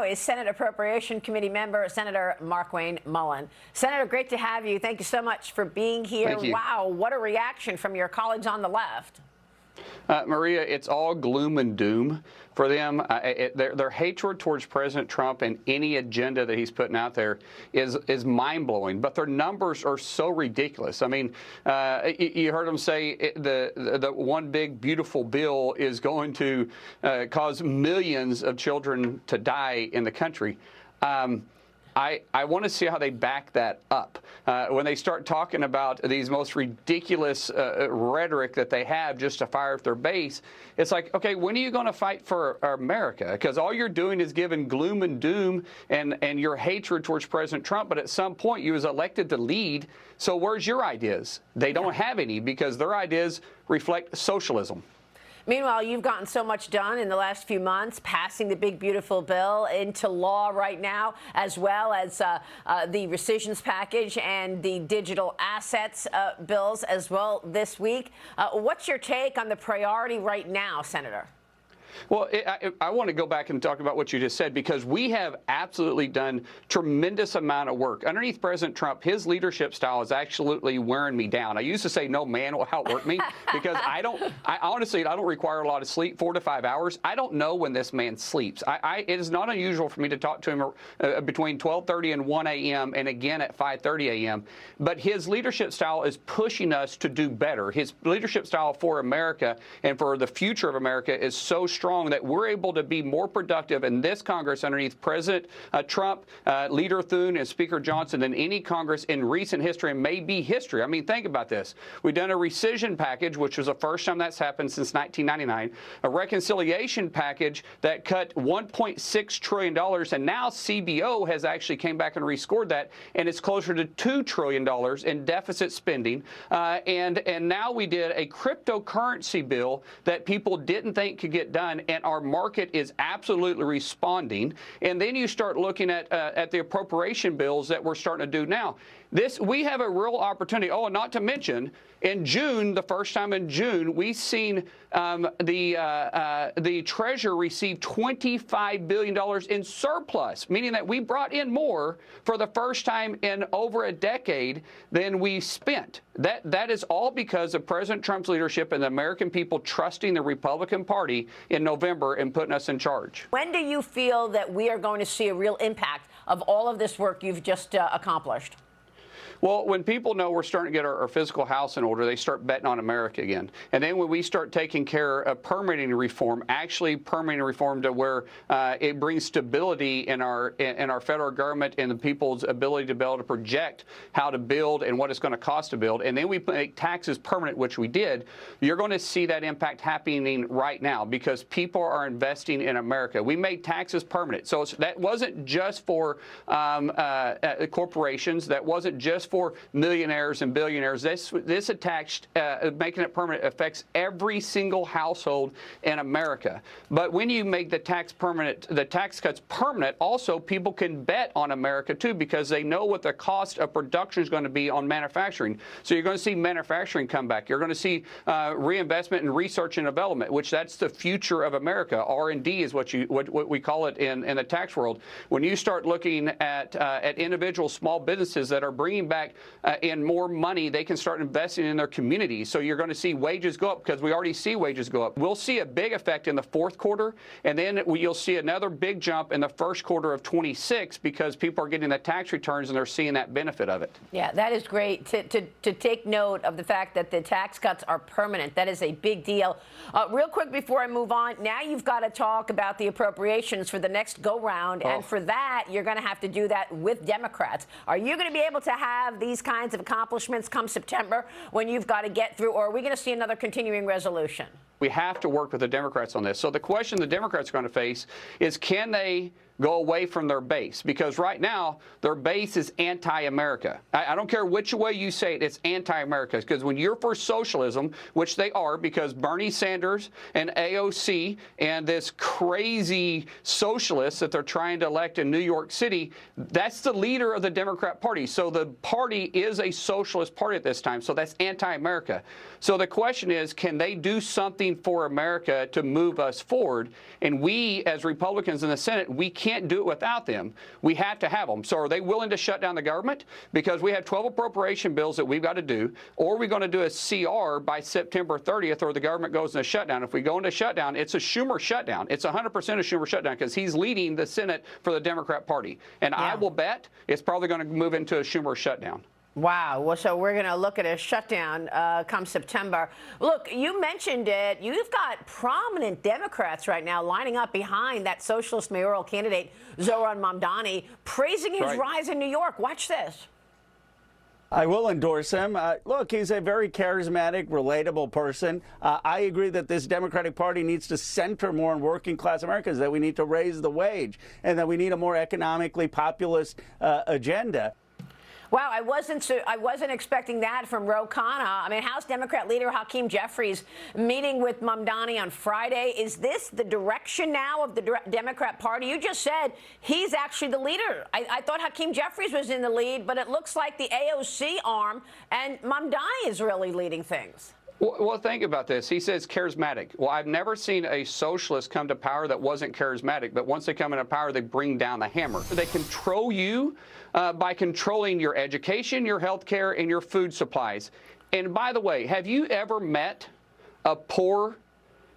now is Senate Appropriation Committee member, Senator Markwayne Mullin. Senator, great to have you. Thank you so much for being here. Thank you. Wow, what a reaction from your colleagues on the left. Maria, it's all gloom and doom for them. Their hatred towards President Trump and any agenda that he's putting out there is mind-blowing. But their numbers are so ridiculous. I mean, you heard them say the one big beautiful bill is going to cause millions of children to die in the country. I want to see how they back that up. When they start talking about these most ridiculous rhetoric that they have just to fire up their base, it's like, okay, when are you going to fight for America? Because all you're doing is giving gloom and doom and your hatred towards President Trump. But at some point, you was elected to lead. So where's your ideas? They don't have any because their ideas reflect socialism. Meanwhile, you've gotten so much done in the last few months, passing the big, beautiful bill into law right now, as well as the rescissions package and the digital assets bills as well this week. What's your take on the priority right now, Senator? Well, I want to go back and talk about what you just said, because we have absolutely done tremendous amount of work. Underneath President Trump, his leadership style is absolutely wearing me down. I used to say no man will outwork me because I honestly don't require a lot of sleep, 4 to 5 hours. I don't know when this man sleeps. It is not unusual for me to talk to him between 12:30 and 1 a.m. and again at 5:30 a.m. But his leadership style is pushing us to do better. His leadership style for America and for the future of America is so strong that we're able to be more productive in this Congress underneath President Trump, Leader Thune, and Speaker Johnson than any Congress in recent history and may be history. I mean, think about this. We've done a rescission package, which was the first time that's happened since 1999, a reconciliation package that cut $1.6 trillion, and now CBO has actually came back and rescored that, and it's closer to $2 trillion in deficit spending. And now we did a cryptocurrency bill that people didn't think could get done, and our market is absolutely responding. And then you start looking at the appropriation bills that we're starting to do now. We have a real opportunity. Oh, and not to mention, in June, the first time in June, we've seen the Treasury receive $25 billion in surplus, meaning that we brought in more for the first time in over a decade than we spent. That is all because of President Trump's leadership and the American people trusting the Republican Party in November and putting us in charge. When do you feel that we are going to see a real impact of all of this work you've just accomplished? Well, when people know we're starting to get our physical house in order, they start betting on America again. And then when we start taking care of permitting reform, actually permitting reform to where it brings stability in our federal government and the people's ability to be able to project how to build and what it's going to cost to build, and then we make taxes permanent, which we did, you're going to see that impact happening right now because people are investing in America. We made taxes permanent. So that wasn't just for corporations. That wasn't just for millionaires and billionaires. This attached, making it permanent affects every single household in America. But when you make the tax cuts permanent, also people can bet on America too because they know what the cost of production is going to be on manufacturing. So you're going to see manufacturing come back. You're going to see reinvestment in research and development, which that's the future of America. R&D is what we call it in the tax world. When you start looking at individual small businesses that are bringing back in more money, they can start investing in their communities. So you're going to see wages go up because we already see wages go up. We'll see a big effect in the fourth quarter, and then you'll see another big jump in the first quarter of 26 because people are getting the tax returns and they're seeing that benefit of it. Yeah, that is great to take note of the fact that the tax cuts are permanent. That is a big deal. Real quick before I move on, now you've got to talk about the appropriations for the next go-round, and for that, you're going to have to do that with Democrats. Are you going to be able to have these kinds of accomplishments come September when you've got to get through, or are we going to see another continuing resolution? We have to work with the Democrats on this. So the question the Democrats are going to face is, can they go away from their base? Because right now, their base is anti-America. I don't care which way you say it, it's anti-America. Because when you're for socialism, which they are, because Bernie Sanders and AOC and this crazy socialist that they're trying to elect in New York City, that's the leader of the Democrat Party. So the party is a socialist party at this time. So that's anti-America. So the question is, can they do something for America to move us forward? And we, as Republicans in the Senate, we can't can't do it without them. We have to have them. So are they willing to shut down the government? Because we have 12 appropriation bills that we've got to do, or are we going to do a CR by September 30th, or the government goes into shutdown? If we go into shutdown, it's a Schumer shutdown. It's 100% a Schumer shutdown because he's leading the Senate for the Democrat Party. And I will bet it's probably going to move into a Schumer shutdown. Wow. Well, so we're going to look at a shutdown come September. Look, you mentioned it. You've got prominent Democrats right now lining up behind that socialist mayoral candidate, Zohran Mamdani, praising his rise in New York. Watch this. I will endorse him. Look, he's a very charismatic, relatable person. I agree that this Democratic Party needs to center more on working class Americans, that we need to raise the wage, and that we need a more economically populist agenda. Wow, I wasn't expecting that from Ro Khanna. I mean, House Democrat leader Hakeem Jeffries meeting with Mamdani on Friday. Is this the direction now of the Democrat Party? You just said he's actually the leader. I thought Hakeem Jeffries was in the lead, but it looks like the AOC arm and Mamdani is really leading things. Well, think about this. He says charismatic. Well, I've never seen a socialist come to power that wasn't charismatic, but once they come into power, they bring down the hammer. They control you by controlling your education, your health care, and your food supplies. And by the way, have you ever met a poor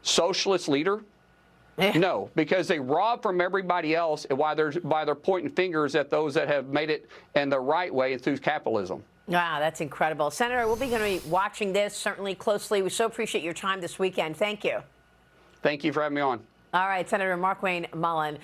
socialist leader? No, because they rob from everybody else while they're pointing fingers at those that have made it in the right way through capitalism. Wow, that's incredible. Senator, we'll be going to be watching this certainly closely. We so appreciate your time this weekend. Thank you. Thank you for having me on. All right, Senator Markwayne Mullin.